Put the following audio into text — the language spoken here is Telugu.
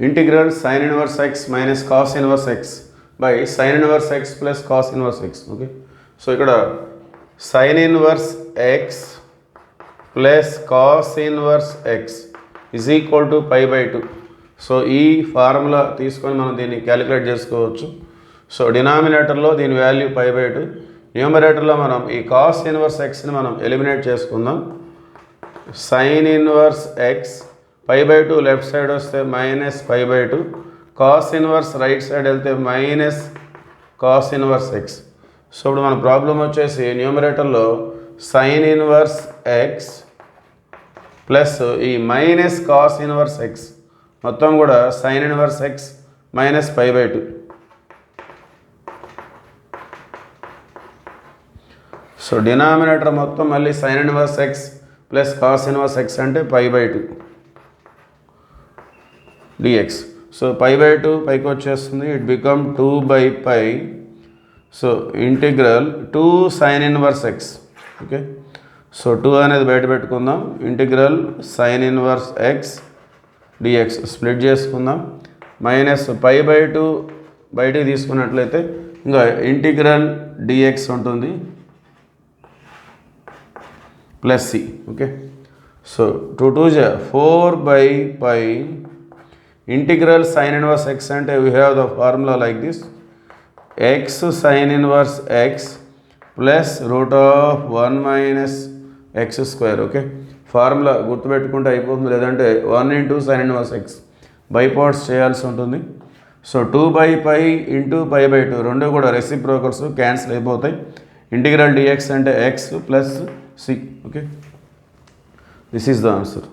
Integral sin inverse x minus cos inverse x by sin inverse x plus cos inverse x. Okay, so ఇక్కడ sin inverse x plus cos inverse x is equal to π/2. So ఈ ఫార్ములా తీసుకొని మనం దీన్ని క్యాలిక్యులేట్ చేసుకోవచ్చు. సో డినామినేటర్లో దీని వాల్యూ π/2, న్యూమరేటర్లో మనం ఈ cos inverse xని మనం ఎలిమినేట్ చేసుకుందాం. sin inverse x π/2 left side వస్తే minus π/2, cos inverse right side వెళ్తే minus cos inverse x. So ఇప్పుడు మన ప్రాబ్లం వచ్చేసి న్యూమరేటర్లో sin ఇన్వర్స్ x ప్లస్ ఈ మైనస్ cos ఇన్వర్స్ x మొత్తం కూడా sin inverse x minus π/2. So denominator మొత్తం మళ్ళీ sin inverse x plus cos inverse x అంటే π/2 dx. సో π/2 పైకి వచ్చేస్తుంది, it become 2/π. So integral 2 sin inverse x. Okay, so 2 అనేది బయట పెట్టుకుందాం, integral sin inverse x dx split చేసుకుందాం. మైనస్ π/2 బయటికి తీసుకున్నట్లయితే ఇంకా ఇంటిగ్రల్ dx ఉంటుంది plus c. Okay, so 2 2 4/π integral sin inverse x అంటే we have the formula like this, x sin inverse x plus √1 minus x². Okay, formula గుర్తుపెట్టుకుంటే అయిపోతుంది, లేదంటే 1 × sin inverse x by parts చేయాల్సి ఉంటుంది. సో 2/π ఇంటూ π/2 రెండు కూడా రెసిప్రోకల్స్ క్యాన్సిల్ అయిపోతాయి. ఇంటిగ్రల్ dx అంటే x plus c. Okay, this is the answer.